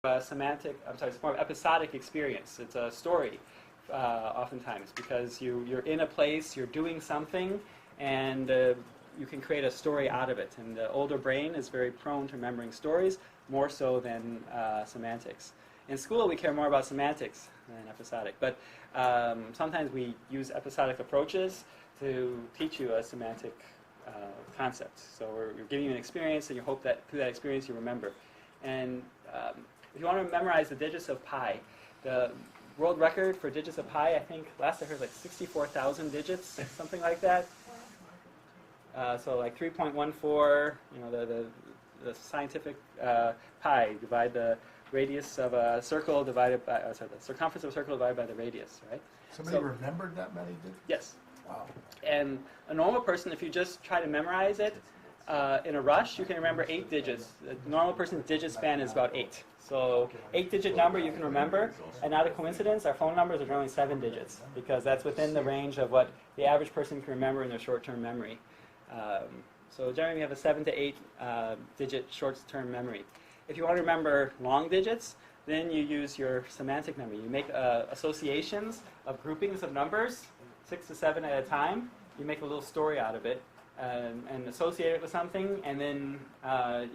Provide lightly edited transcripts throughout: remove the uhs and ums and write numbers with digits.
it's more of episodic experience. It's a story, oftentimes, because you're in a place, you're doing something, and you can create a story out of it. And the older brain is very prone to remembering stories, more so than semantics. In school, we care more about semantics than episodic, but sometimes we use episodic approaches to teach you a semantic concept. So we're giving you an experience, and you hope that through that experience you remember. And if you want to memorize the digits of pi, the world record for digits of pi, I think, last I heard, like 64,000 digits, something like that. So like 3.14, you know, the scientific pi, divide the radius of a circle divided by, the circumference of a circle divided by the radius, right? Somebody remembered that many digits? Yes. Wow. And a normal person, if you just try to memorize it in a rush, you can remember 8 digits. A normal person's digit span is about 8. So 8-digit number you can remember, and not a coincidence, our phone numbers are generally 7 digits, because that's within the range of what the average person can remember in their short-term memory. So generally we have a 7 to 8 digit short-term memory. If you want to remember long digits, then you use your semantic memory. You make associations of groupings of numbers, 6 to 7 at a time. You make a little story out of it and associate it with something, and then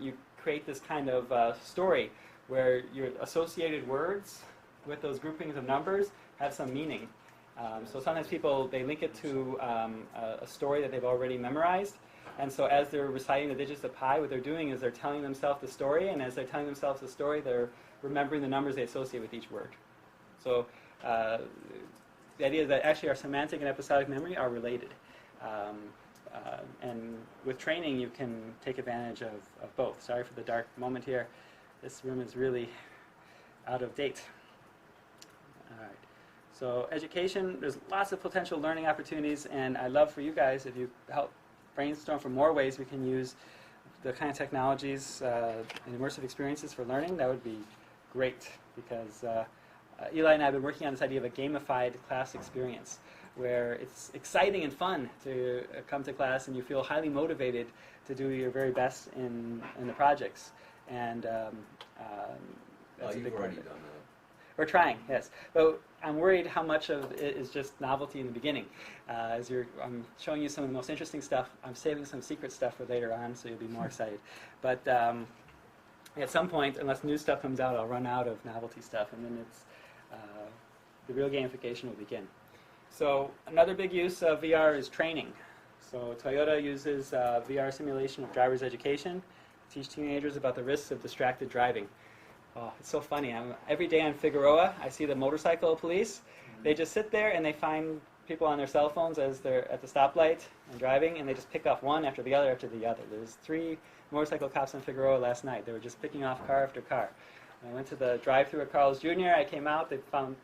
you create this kind of story where your associated words with those groupings of numbers have some meaning. So sometimes people, they link it to a story that they've already memorized. And so as they're reciting the digits of pi, what they're doing is they're telling themselves the story, and as they're telling themselves the story, they're remembering the numbers they associate with each word. So the idea is that actually our semantic and episodic memory are related. And with training, you can take advantage of both. Sorry for the dark moment here. This room is really out of date. All right. So education, there's lots of potential learning opportunities, and I'd love for you guys, if you help brainstorm for more ways we can use the kind of technologies and immersive experiences for learning, that would be great, because Eli and I have been working on this idea of a gamified class experience, where it's exciting and fun to come to class and you feel highly motivated to do your very best in the projects. And that's a big part of it. We're trying, yes. But I'm worried how much of it is just novelty in the beginning. I'm showing you some of the most interesting stuff. I'm saving some secret stuff for later on, so you'll be more excited. But at some point, unless new stuff comes out, I'll run out of novelty stuff, and then the real gamification will begin. So another big use of VR is training. So Toyota uses VR simulation of driver's education to teach teenagers about the risks of distracted driving. Oh, it's so funny. Every day on Figueroa, I see the motorcycle police. They just sit there and they find people on their cell phones as they're at the stoplight and driving, and they just pick off one after the other after the other. There's 3 motorcycle cops on Figueroa last night. They were just picking off car after car. I went to the drive-thru at Carl's Jr. I came out, they found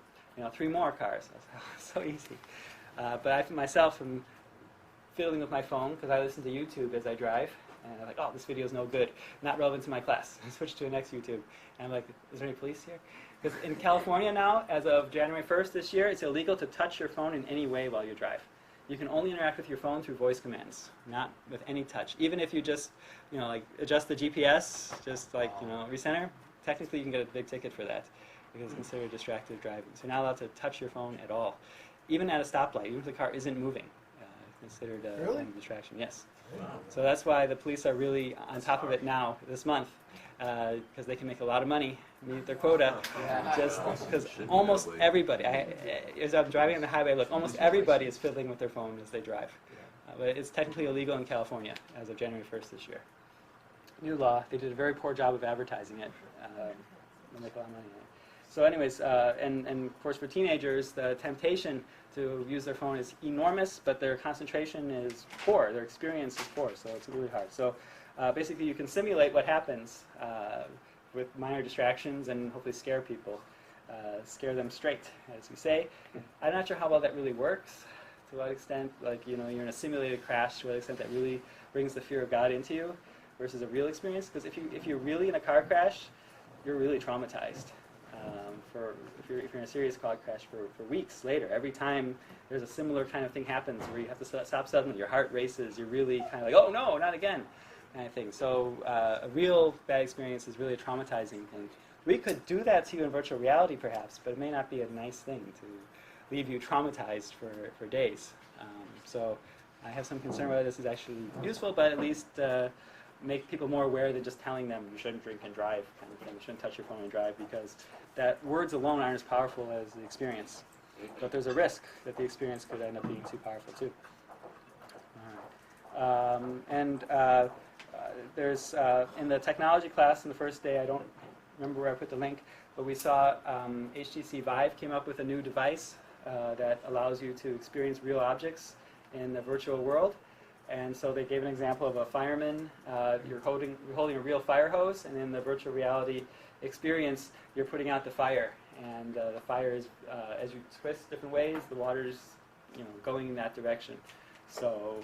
3 more cars. So easy. But I myself am fiddling with my phone because I listen to YouTube as I drive. And I'm like, oh, this video is no good, not relevant to my class. I switch to the next YouTube. And I'm like, is there any police here? Because in California now, as of January 1st this year, it's illegal to touch your phone in any way while you drive. You can only interact with your phone through voice commands, not with any touch. Even if you just, like adjust the GPS, just like, recenter, technically you can get a big ticket for that because it's considered distracted driving. So you're not allowed to touch your phone at all. Even at a stoplight, even if the car isn't moving, it's considered a distraction. Yes. Wow. So that's why the police are really on top of it now, this month, because they can make a lot of money, meet their quota, just because almost everybody, as I'm driving on the highway, look, almost everybody is fiddling with their phone as they drive. But it's technically illegal in California as of January 1st this year. New law. They did a very poor job of advertising it. They make a lot of money on it. So anyways, and of course for teenagers, the temptation to use their phone is enormous, but their concentration is poor, their experience is poor, so it's really hard. So basically you can simulate what happens with minor distractions and hopefully scare people, scare them straight, as we say. I'm not sure how well that really works, to what extent, like, you're in a simulated crash, to what extent that really brings the fear of God into you versus a real experience, because if you're really in a car crash, you're really traumatized. If you're in a serious car crash for weeks later, every time there's a similar kind of thing happens where you have to stop suddenly, your heart races, you're really kind of like, oh no, not again, kind of thing. So a real bad experience is really a traumatizing thing. we could do that to you in virtual reality perhaps, but it may not be a nice thing to leave you traumatized for days. So I have some concern whether this is actually useful, but at least make people more aware than just telling them you shouldn't drink and drive kind of thing. You shouldn't touch your phone and drive, because that words alone aren't as powerful as the experience. But there's a risk that the experience could end up being too powerful too. All right. There's in the technology class in the first day, I don't remember where I put the link, but we saw HTC Vive came up with a new device that allows you to experience real objects in the virtual world. And so they gave an example of a fireman. You're holding a real fire hose, and in the virtual reality experience, you're putting out the fire. And the fire is, as you twist different ways, the water's going in that direction. So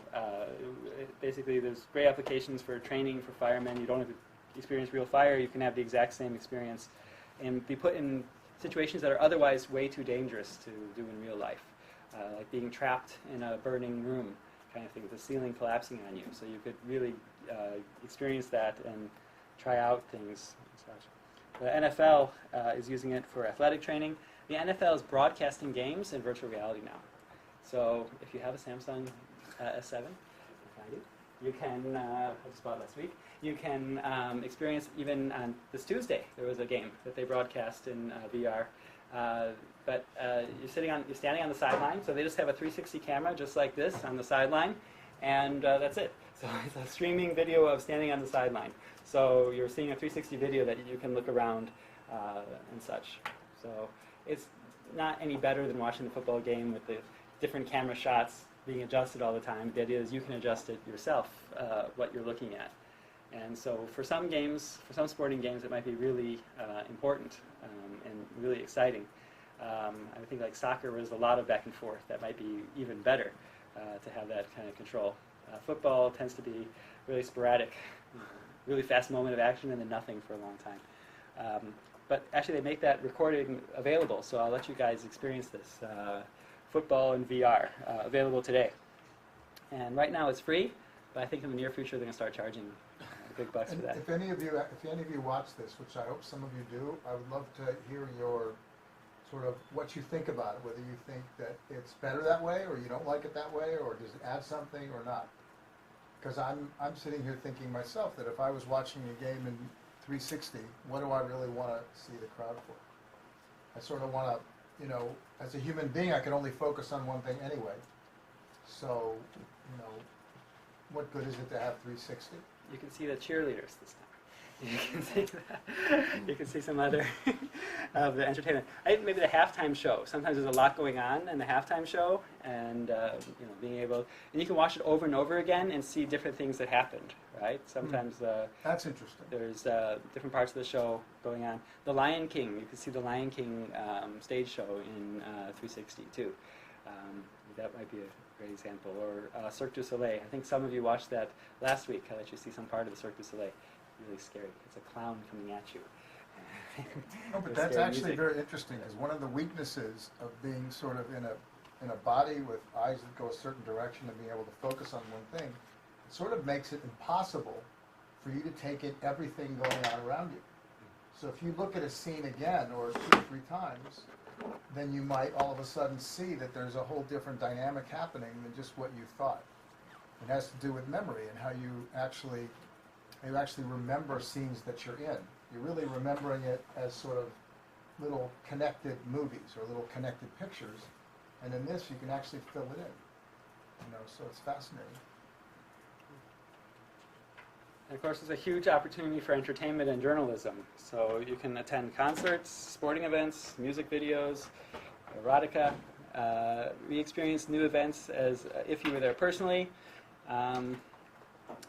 basically, there's great applications for training for firemen. You don't have to experience real fire. You can have the exact same experience and be put in situations that are otherwise way too dangerous to do in real life, like being trapped in a burning room kind of thing, with the ceiling collapsing on you. So you could really experience that and try out things and such. The NFL is using it for athletic training. The NFL is broadcasting games in virtual reality now. So if you have a Samsung S7, you can, I just bought last week, you can experience, even on this Tuesday, there was a game that they broadcast in VR. But you're standing on the sideline, so they just have a 360 camera just like this on the sideline, and that's it. So it's a streaming video of standing on the sideline. So you're seeing a 360 video that you can look around and such. So it's not any better than watching the football game with the different camera shots being adjusted all the time. The idea is you can adjust it yourself, what you're looking at. And so for some games, for some sporting games, it might be really important and really exciting. I think like soccer, where there's a lot of back and forth, that might be even better to have that kind of control. Football tends to be really sporadic, really fast moment of action and then nothing for a long time. But actually they make that recording available, so I'll let you guys experience this. Football in VR, available today. And right now it's free, but I think in the near future they're going to start charging big bucks for that. If any of you watch this, which I hope some of you do, I would love to hear your sort of what you think about it, whether you think that it's better that way or you don't like it that way, or does it add something or not. Because I'm sitting here thinking myself that if I was watching a game in 360, what do I really want to see the crowd for? I sort of want to, as a human being, I can only focus on one thing anyway. So, what good is it to have 360? You can see the cheerleaders this time. You can see that. You can see some other of the entertainment. Maybe the halftime show. Sometimes there's a lot going on in the halftime show, and being able, and you can watch it over and over again and see different things that happened. Right? Sometimes that's interesting. There's different parts of the show going on. The Lion King. You can see the Lion King stage show in 360 too. That might be a great example. Or Cirque du Soleil. I think some of you watched that last week. I let you see some part of the Cirque du Soleil. Really scary. It's a clown coming at you. No, but that's actually very interesting, because one of the weaknesses of being sort of in a body with eyes that go a certain direction and being able to focus on one thing, it sort of makes it impossible for you to take in everything going on around you. So if you look at a scene again, or 2 or 3 times, then you might all of a sudden see that there's a whole different dynamic happening than just what you thought. It has to do with memory and how you actually remember scenes that you're in. You're really remembering it as sort of little connected movies or little connected pictures, and in this you can actually fill it in. So it's fascinating. And of course, there's a huge opportunity for entertainment and journalism. So you can attend concerts, sporting events, music videos, erotica. We experience new events as if you were there personally.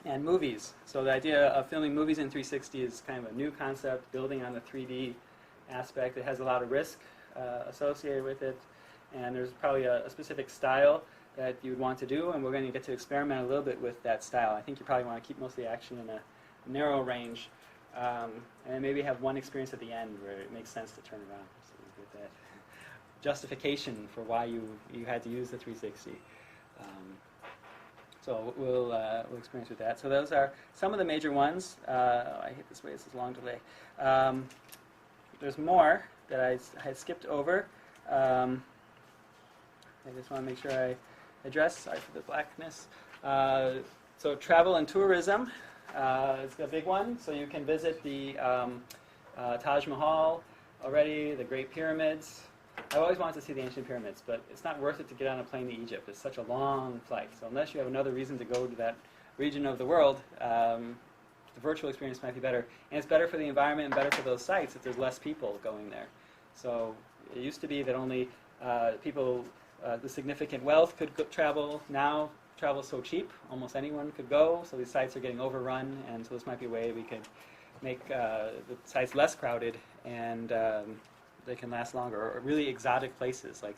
And movies. So the idea of filming movies in 360 is kind of a new concept, building on the 3D aspect. It has a lot of risk associated with it, and there's probably a specific style that you would want to do, and we're going to get to experiment a little bit with that style. I think you probably want to keep most of the action in a narrow range, and maybe have one experience at the end where it makes sense to turn around. So you get that justification for why you had to use the 360. So we'll experience with that. So those are some of the major ones. I hate this way, this is a long delay. there's more that I had skipped over. I just want to make sure I address. Sorry for the blackness. So travel and tourism is a big one. So you can visit the Taj Mahal already, the Great Pyramids. I've always wanted to see the ancient pyramids, but it's not worth it to get on a plane to Egypt. It's such a long flight. So unless you have another reason to go to that region of the world, the virtual experience might be better. And it's better for the environment and better for those sites if there's less people going there. So it used to be that only people with significant wealth could travel. Now travel is so cheap, almost anyone could go. So these sites are getting overrun, and so this might be a way we could make the sites less crowded and they can last longer. Or really exotic places like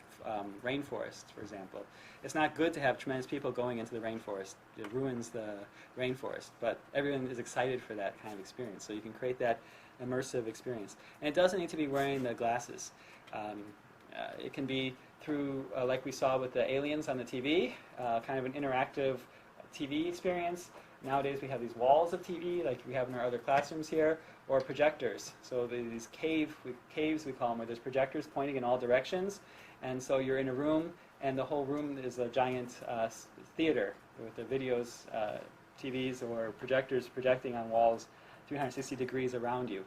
rainforests, for example. It's not good to have tremendous people going into the rainforest. It ruins the rainforest. But everyone is excited for that kind of experience. So you can create that immersive experience. And it doesn't need to be wearing the glasses. It can be through, like we saw with the aliens on the TV, kind of an interactive TV experience. Nowadays we have these walls of TV, like we have in our other classrooms here, or projectors. So these caves we call them, where there's projectors pointing in all directions. And so you're in a room, and the whole room is a giant theater with the videos, TVs or projectors projecting on walls 360 degrees around you.